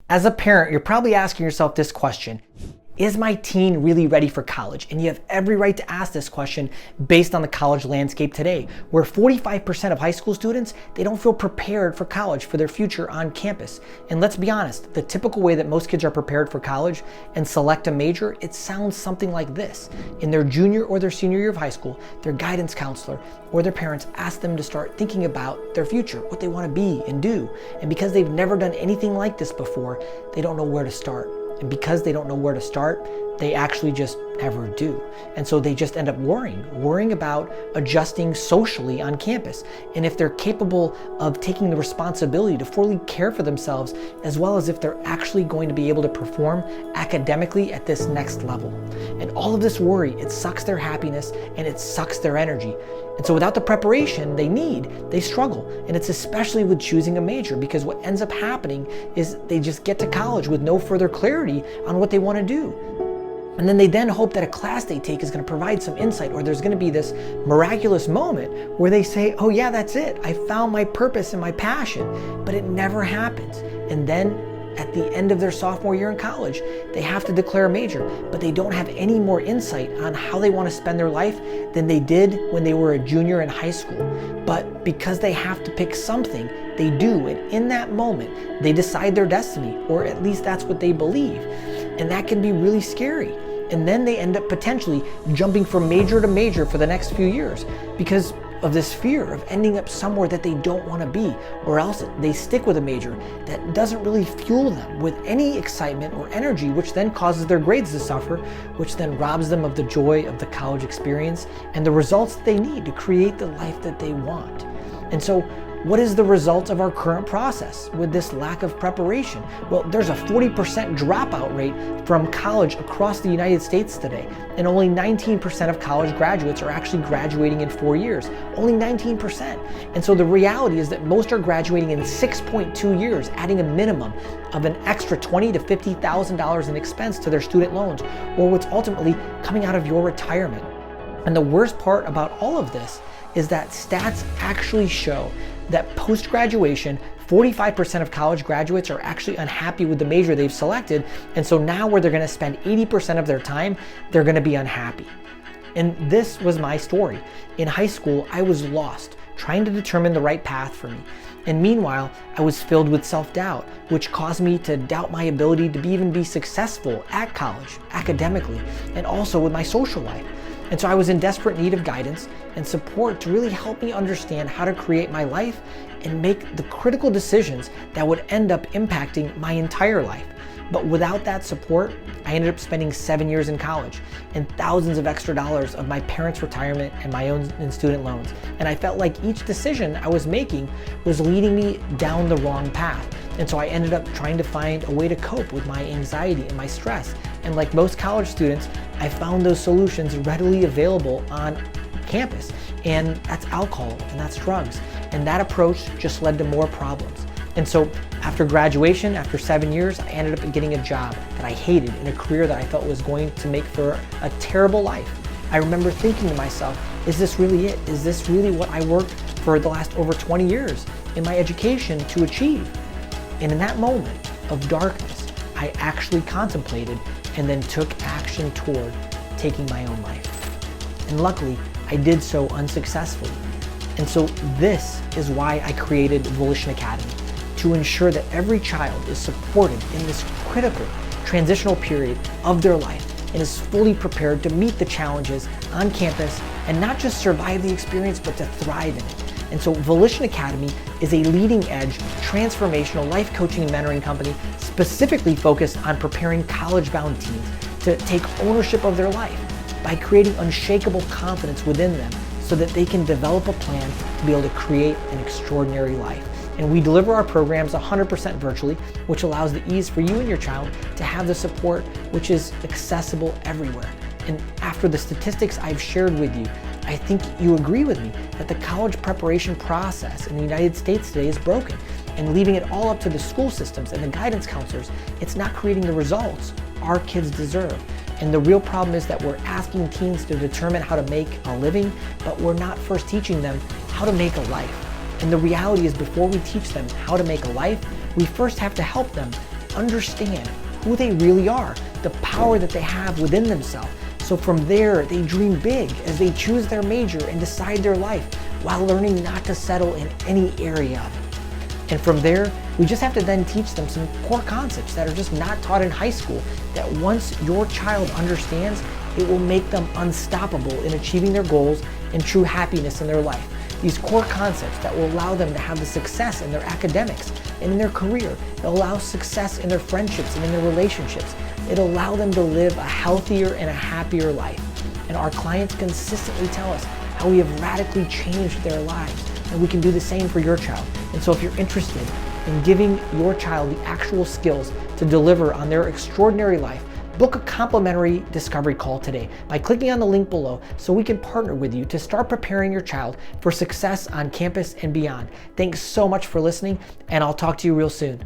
As a parent, you're probably asking yourself this question: is my teen really ready for college? And you have every right to ask this question based on the college landscape today, where 45% of high school students, they don't feel prepared for college, for their future on campus. And let's be honest, the typical way that most kids are prepared for college and select a major, it sounds something like this. In their junior or their senior year of high school, their guidance counselor or their parents ask them to start thinking about their future, what they want to be and do. And because they've never done anything like this before, they don't know where to start. And because they don't know where to start, they actually just never do. And so they just end up worrying about adjusting socially on campus. And if they're capable of taking the responsibility to fully care for themselves, as well as if they're actually going to be able to perform academically at this next level. And all of this worry, it sucks their happiness and it sucks their energy. And so without the preparation they need, they struggle. And it's especially with choosing a major, because what ends up happening is they just get to college with no further clarity on what they want to do. And then they hope that a class they take is going to provide some insight, or there's going to be this miraculous moment where they say, oh yeah, that's it. I found my purpose and my passion. But it never happens. And then at the end of their sophomore year in college, they have to declare a major, but they don't have any more insight on how they want to spend their life than they did when they were a junior in high school. But because they have to pick something, they do. And in that moment, they decide their destiny, or at least that's what they believe. And that can be really scary. And then they end up potentially jumping from major to major for the next few years because of this fear of ending up somewhere that they don't want to be, or else they stick with a major that doesn't really fuel them with any excitement or energy, which then causes their grades to suffer, which then robs them of the joy of the college experience and the results that they need to create the life that they want. And so what is the result of our current process with this lack of preparation? Well, there's a 40% dropout rate from college across the United States today, and only 19% of college graduates are actually graduating in 4 years. Only 19%. And so the reality is that most are graduating in 6.2 years, adding a minimum of an extra $20,000 to $50,000 in expense to their student loans, or what's ultimately coming out of your retirement. And the worst part about all of this is that stats actually show that post-graduation, 45% of college graduates are actually unhappy with the major they've selected. And so now where they're going to spend 80% of their time, they're going to be unhappy. And this was my story. In high school, I was lost, trying to determine the right path for me. And meanwhile, I was filled with self-doubt, which caused me to doubt my ability to even be successful at college, academically, and also with my social life. And so I was in desperate need of guidance and support to really help me understand how to create my life and make the critical decisions that would end up impacting my entire life. But without that support, I ended up spending 7 years in college and thousands of extra dollars of my parents' retirement and my own student loans. And I felt like each decision I was making was leading me down the wrong path. And so I ended up trying to find a way to cope with my anxiety and my stress. And like most college students, I found those solutions readily available on campus. And that's alcohol and that's drugs. And that approach just led to more problems. And so after graduation, after 7 years, I ended up getting a job that I hated in a career that I thought was going to make for a terrible life. I remember thinking to myself, is this really it? Is this really what I worked for the last over 20 years in my education to achieve? And in that moment of darkness, I actually contemplated and then took action toward taking my own life. And luckily, I did so unsuccessfully. And so this is why I created Volition Academy, to ensure that every child is supported in this critical transitional period of their life and is fully prepared to meet the challenges on campus and not just survive the experience, but to thrive in it. And so Volition Academy is a leading-edge, transformational life coaching and mentoring company specifically focused on preparing college-bound teens to take ownership of their life by creating unshakable confidence within them so that they can develop a plan to be able to create an extraordinary life. And we deliver our programs 100% virtually, which allows the ease for you and your child to have the support which is accessible everywhere. And after the statistics I've shared with you, I think you agree with me that the college preparation process in the United States today is broken, and leaving it all up to the school systems and the guidance counselors, it's not creating the results our kids deserve. And the real problem is that we're asking teens to determine how to make a living, but we're not first teaching them how to make a life. And the reality is, before we teach them how to make a life, we first have to help them understand who they really are, the power that they have within themselves. So from there, they dream big as they choose their major and decide their life while learning not to settle in any area of it. And from there, we just have to then teach them some core concepts that are just not taught in high school, that once your child understands, it will make them unstoppable in achieving their goals and true happiness in their life. These core concepts that will allow them to have the success in their academics and in their career. It'll allow success in their friendships and in their relationships. It'll allow them to live a healthier and a happier life. And our clients consistently tell us how we have radically changed their lives, and we can do the same for your child. And so if you're interested in giving your child the actual skills to deliver on their extraordinary life, book a complimentary discovery call today by clicking on the link below so we can partner with you to start preparing your child for success on campus and beyond. Thanks so much for listening, and I'll talk to you real soon.